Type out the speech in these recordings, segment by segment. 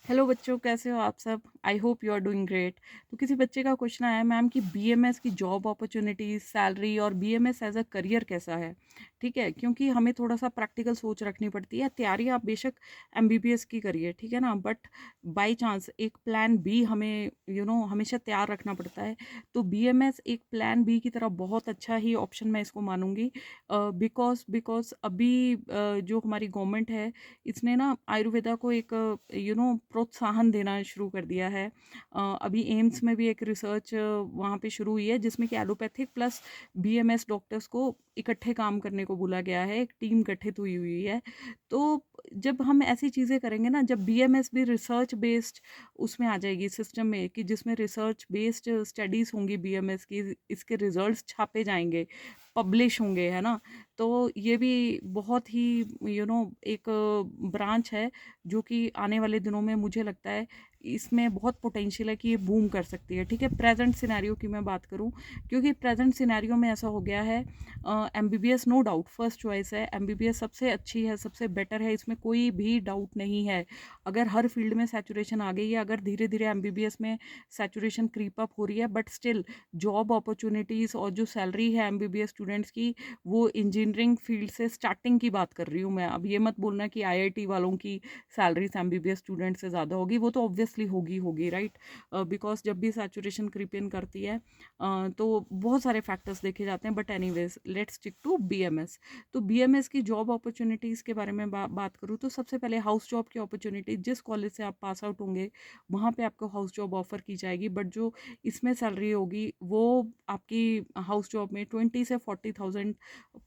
Hello बच्चों, कैसे हो आप सब? I hope you are doing great. तो किसी बच्चे का क्वेश्चन आया मैम कि बीएमएस की जॉब अपॉर्चुनिटीज, सैलरी और बीएमएस एज अ करियर कैसा है। ठीक है, क्योंकि हमें थोड़ा सा प्रैक्टिकल सोच रखनी पड़ती है। तैयारी आप बेशक एमबीबीएस की करिए, ठीक है ना, बट बाय चांस एक प्लान बी हमें हमेशा तैयार रखना पड़ता है। तो बीएमएस एक प्लान बी की तरह बहुत अच्छा ही ऑप्शन मैं इसको मानूंगी। बिकॉज बिकॉज अभी जो हमारी गवर्नमेंट है, इसने ना आयुर्वेदा को एक प्रोत्साहन देना शुरू कर दिया है। अभी एम्स में भी एक रिसर्च वहाँ पे शुरू हुई है, जिसमें कि एलोपैथिक प्लस बीएमएस डॉक्टर्स को इकट्ठे काम करने को बोला गया है, एक टीम गठित हुई हुई है। तो जब हम ऐसी चीज़ें करेंगे ना, जब बीएमएस भी रिसर्च बेस्ड उसमें आ जाएगी सिस्टम में, कि जिसमें रिसर्च बेस्ड स्टडीज़ होंगी बीएमएस की, इसके रिजल्ट्स छापे जाएंगे, पब्लिश होंगे, है ना। तो ये भी बहुत ही एक ब्रांच है जो कि आने वाले दिनों में मुझे लगता है इसमें बहुत पोटेंशियल है कि ये बूम कर सकती है। ठीक है, प्रेजेंट सिनेरियो की मैं बात करूं, क्योंकि प्रेजेंट सिनेरियो में ऐसा हो गया है, MBBS no doubt first choice है, एमबीबीएस सबसे अच्छी है, सबसे बेटर है, इसमें कोई भी डाउट नहीं है। अगर हर फील्ड में सैचुरेशन आ गई है, अगर धीरे धीरे एमबीबीएस में सैचुरेशन क्रीप अप हो रही है, बट स्टिल जॉब अपॉर्चुनिटीज़ और जो सैलरी है एमबीबीएस स्टूडेंट्स की, वो इंजीनियरिंग फील्ड से स्टार्टिंग की बात कर रही हूँ मैं। अब ये मत बोलना कि आईआईटी वालों की सैलरीज एमबीबीएस स्टूडेंट से ज़्यादा होगी, वो तो ऑब्वियसली होगी होगी, राइट। बिकॉज जब भी सैचुरेशन क्रीप इन करती है तो बहुत सारे फैक्टर्स देखे जाते हैं, but anyways let's stick to BMS. तो बीएमएस की जॉब अपॉर्चुनिटीज़ के बारे में बात करूँ तो सबसे पहले हाउस जॉब की अपॉर्चुनिटी, जिस कॉलेज से आप पास आउट होंगे वहाँ पे आपको हाउस जॉब ऑफर की जाएगी, बट जो इसमें सैलरी होगी वो आपकी हाउस जॉब में 20 से 40,000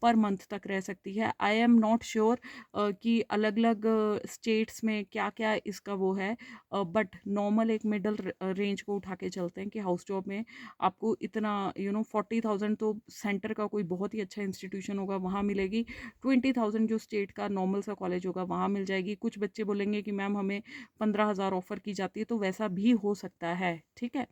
पर मंथ तक रह सकती है। आई एम नॉट श्योर कि अलग अलग स्टेट्स में क्या क्या इसका वो है, बट नॉर्मल एक मिडल रेंज को उठा के चलते हैं कि हाउस जॉब में आपको इतना 40,000 तो सेंटर का कोई बहुत ही अच्छा इंस्टीट्यूशन होगा वहाँ मिलेगी। 20,000 जो स्टेट का नॉर्मल सा कॉलेज होगा वहाँ मिल जाएगी। कुछ बच्चे बोलेंगे कि मैम हमें 15,000 ऑफर की जाती है, तो वैसा भी हो सकता है, ठीक है।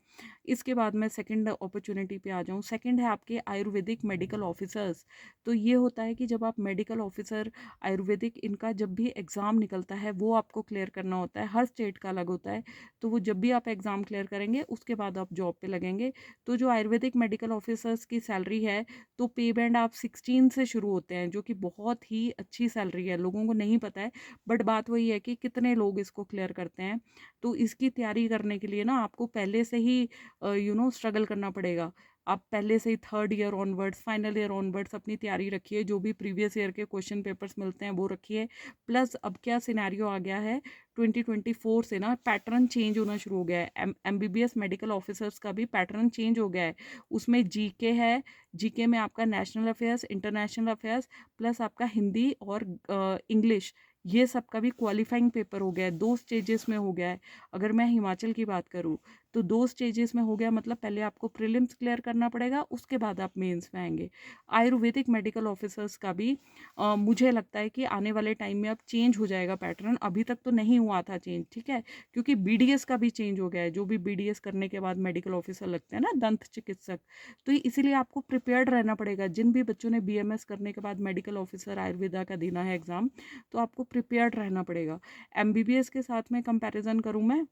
इसके बाद मैं सेकंड अपॉर्चुनिटी पे आ जाऊँ। सेकंड है आपके आयुर्वेदिक मेडिकल ऑफिसर्स। तो ये होता है कि जब आप मेडिकल ऑफिसर आयुर्वेदिक, इनका जब भी एग्ज़ाम निकलता है वो आपको क्लियर करना होता है, हर स्टेट का अलग होता है। तो वो जब भी आप एग्ज़ाम क्लियर करेंगे उसके बाद आप जॉब पे लगेंगे। तो जो आयुर्वेदिक मेडिकल ऑफिसर्स की सैलरी है, तो पे बैंड आप 16 से शुरू होते हैं, जो कि बहुत ही अच्छी सैलरी है, लोगों को नहीं पता है। बट बात वही है कि कितने लोग इसको क्लियर करते हैं। तो इसकी तैयारी करने के लिए ना आपको पहले से ही स्ट्रगल करना पड़ेगा। आप पहले से ही third year onwards, final year onwards अपनी तैयारी रखिए, जो भी प्रीवियस ईयर के क्वेश्चन पेपर्स मिलते हैं वो रखिए। प्लस अब क्या सिनेरियो आ गया है, 2024 से ना पैटर्न चेंज होना शुरू हो गया है। एमबीबीएस मेडिकल ऑफिसर्स का भी पैटर्न चेंज हो गया है। उसमें जीके है, जीके में आपका national affairs, international affairs, plus आपका हिंदी और इंग्लिश, ये सब का भी क्वालिफाइंग पेपर हो गया है, 2 स्टेजेस में हो गया है। अगर मैं हिमाचल की बात करूँ तो 2 स्टेजेस में हो गया, मतलब पहले आपको प्रीलिम्स क्लियर करना पड़ेगा, उसके बाद आप मेंस में आएंगे। आयुर्वेदिक मेडिकल ऑफिसर्स का भी मुझे लगता है कि आने वाले टाइम में अब चेंज हो जाएगा पैटर्न। अभी तक तो नहीं हुआ था चेंज, ठीक है, क्योंकि बीडीएस का भी चेंज हो गया है, जो भी बीडीएस करने के बाद मेडिकल ऑफिसर लगते हैं ना, दंत चिकित्सक। तो इसीलिए आपको प्रिपेयर्ड रहना पड़ेगा। जिन भी बच्चों ने बीएमएस करने के बाद मेडिकल ऑफिसर आयुर्वेदा का देना है एग्जाम, तो आपको प्रिपेयर्ड रहना पड़ेगा। एमबीबीएस के साथ में कंपैरिजन करूँ मैं,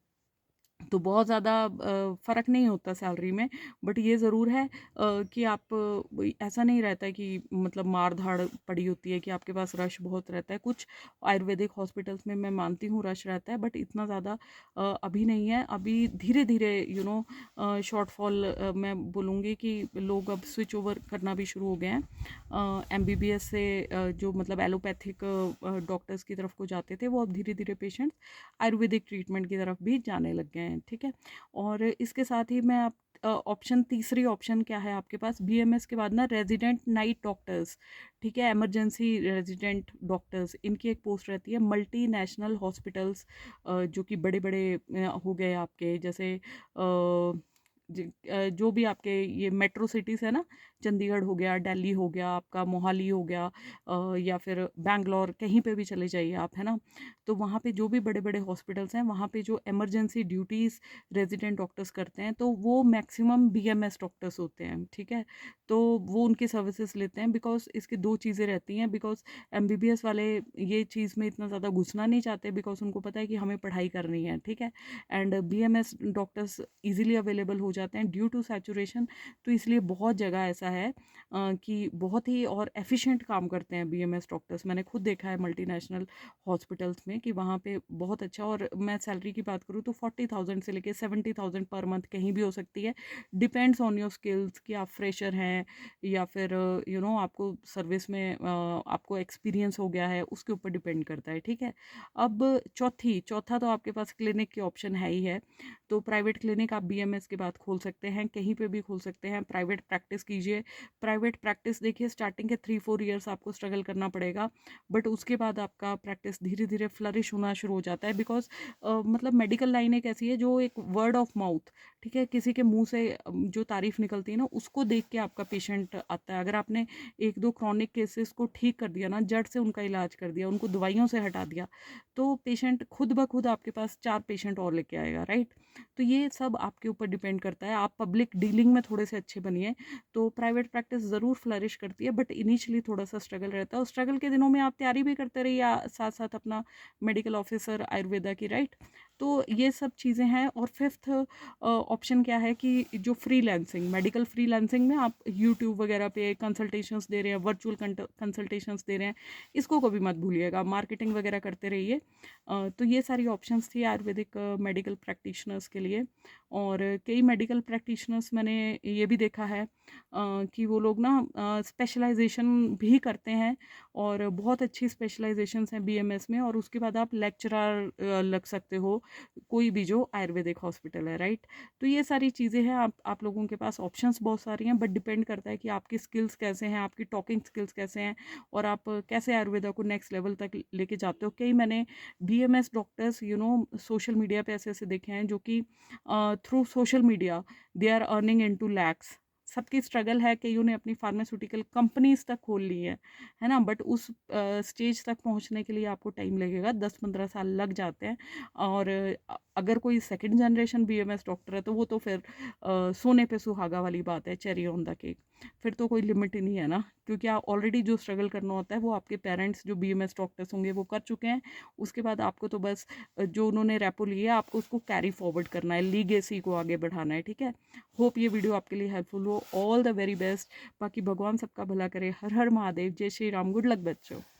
तो बहुत ज़्यादा फ़र्क नहीं होता सैलरी में। बट ये ज़रूर है कि आप ऐसा नहीं रहता है कि मतलब मार धाड़ पड़ी होती है, कि आपके पास रश बहुत रहता है। कुछ आयुर्वेदिक हॉस्पिटल्स में मैं मानती हूँ रश रहता है, बट इतना ज़्यादा अभी नहीं है। अभी धीरे धीरे शॉर्टफॉल, मैं बोलूँगी कि लोग अब स्विच ओवर करना भी शुरू हो गए हैं एमबीबीएस से। जो मतलब एलोपैथिक डॉक्टर्स की तरफ को जाते थे, वो अब धीरे धीरे पेशेंट्स आयुर्वेदिक ट्रीटमेंट की तरफ भी जाने लग गए हैं, ठीक है। और इसके साथ ही मैं आप ऑप्शन, तीसरी ऑप्शन क्या है आपके पास बीएमएस के बाद ना, रेजिडेंट नाइट डॉक्टर्स, ठीक है, इमरजेंसी रेजिडेंट डॉक्टर्स, इनकी एक पोस्ट रहती है मल्टी नेशनल हॉस्पिटल्स, जो कि बड़े बड़े हो गए आपके, जैसे जो भी आपके ये मेट्रो सिटीज़ है ना, चंडीगढ़ हो गया, दिल्ली हो गया, आपका मोहाली हो गया, या फिर बैंगलोर, कहीं पे भी चले जाइए आप, है ना? तो वहाँ पे जो भी बड़े-बड़े हॉस्पिटल्स हैं, वहाँ पे जो इमरजेंसी ड्यूटीज़ रेज़िडेंट डॉक्टर्स करते हैं, तो वो मैक्सिमम बीएमएस डॉक्टर्स होते हैं, ठीक है? तो वो उनकी सर्विसेज़ लेते हैं, बिकॉज़ इसकी 2 चीज़ें रहती हैं, बिकॉज़ एमबीबीएस वाले ये चीज़ में इतना ज़्यादा घुसना नहीं चाहते, बिकॉज़ उनको पता है कि हमें पढ़ाई करनी है, ठीक है? And BMS doctors easily available हो जाते हैं ड्यू टू सैचुरेशन। तो इसलिए बहुत जगह ऐसा है कि बहुत ही और एफिशिएंट काम करते हैं बीएमएस डॉक्टर्स। मैंने खुद देखा है मल्टीनेशनल हॉस्पिटल्स में कि वहाँ पे बहुत अच्छा, और मैं सैलरी की बात करूँ तो 40,000 से लेके 70,000 पर मंथ कहीं भी हो सकती है। डिपेंड्स ऑन योर स्किल्स कि आप फ्रेशर हैं या फिर आपको सर्विस में आपको एक्सपीरियंस हो गया है, उसके ऊपर डिपेंड करता है, ठीक है? अब चौथा तो आपके पास क्लिनिक के ऑप्शन है ही है। तो प्राइवेट क्लिनिक आप बीएमएस के बाद खोल सकते हैं, कहीं पे भी खोल सकते हैं, प्राइवेट प्रैक्टिस कीजिए। प्राइवेट प्रैक्टिस देखिए, स्टार्टिंग के 3-4 ईयर्स आपको स्ट्रगल करना पड़ेगा, बट उसके बाद आपका प्रैक्टिस धीरे-धीरे फ्लरिश होना शुरू हो जाता है, बिकॉज़ मतलब मेडिकल लाइन एक ऐसी है जो एक वर्ड ऑफ माउथ, ठीक है? किसी के मुँह से जो तारीफ़ निकलती है ना, उसको देख के आपका पेशेंट आता है। अगर आपने 1-2 क्रॉनिक केसेस को ठीक कर दिया ना, जड़ से उनका इलाज कर दिया, उनको दवाइयों से हटा दिया, तो पेशेंट खुद ब खुद आपके पास 4 पेशेंट और लेके आएगा, राइट? तो ये सब आपके ऊपर डिपेंड करता है। आप पब्लिक डीलिंग में थोड़े से अच्छे बनिए, तो प्राइवेट प्रैक्टिस ज़रूर फ्लरिश करती है, बट इनिशियली थोड़ा-सा स्ट्रगल रहता है, और स्ट्रगल के दिनों में आप तैयारी भी करते रहिए साथ-साथ अपना मेडिकल ऑफिसर आयुर्वेदा की, राइट? तो ये सब चीज़ें हैं। और फिफ्थ ऑप्शन क्या है कि जो फ्रीलांसिंग, मेडिकल फ्रीलांसिंग में आप यूट्यूब वगैरह पे कंसल्टेशंस दे रहे हैं, वर्चुअल कंसल्टेशंस दे रहे हैं, इसको कभी मत भूलिएगा, मार्केटिंग वगैरह करते रहिए। तो ये सारी ऑप्शंस थी आयुर्वेदिक मेडिकल प्रैक्टिशनर्स के लिए। और कई मेडिकल प्रैक्टिशनर्स मैंने ये भी देखा है कि वो लोग ना स्पेशलाइजेशन भी करते हैं, और बहुत अच्छी स्पेशलाइजेशंस हैं बीएमएस में, और उसके बाद आप लेक्चरर लग सकते हो कोई भी जो आयुर्वेदिक हॉस्पिटल है, राइट? तो ये सारी चीज़ें हैं, आप लोगों के पास ऑप्शंस बहुत सारी हैं, बट डिपेंड करता है कि आपकी स्किल्स कैसे हैं, आपकी टॉकिंग स्किल्स कैसे हैं, और आप कैसे आयुर्वेदा को नेक्स्ट लेवल तक लेके जाते हो। कई मैंने बीएमएस डॉक्टर्स सोशल मीडिया पे ऐसे-ऐसे देखे हैं जो कि through social media they are earning into lakhs. सबकी स्ट्रगल है, कईयों ने अपनी फार्मास्यूटिकल कंपनीज़ तक खोल ली है ना? बट उस स्टेज तक पहुँचने के लिए आपको टाइम लगेगा, 10-15 साल लग जाते हैं। और अगर कोई सेकंड जनरेशन बीएमएस डॉक्टर है, तो वो तो फिर सोने पे सुहागा वाली बात है, चेरी ऑन द केक। फिर तो कोई लिमिट ही नहीं है ना, क्योंकि आप ऑलरेडी जो स्ट्रगल करना होता है वो आपके पेरेंट्स जो बीएमएस डॉक्टर्स होंगे वो कर चुके हैं। उसके बाद आपको तो बस जो उन्होंने रेपो लिया है, आपको उसको कैरी फॉरवर्ड करना है, लीगेसी को आगे बढ़ाना है, ठीक है? होप ये वीडियो आपके लिए हेल्पफुल हो। All the very best. बाकी भगवान सबका भला करे। हर हर महादेव। जय श्री राम। गुड लक बच्चों।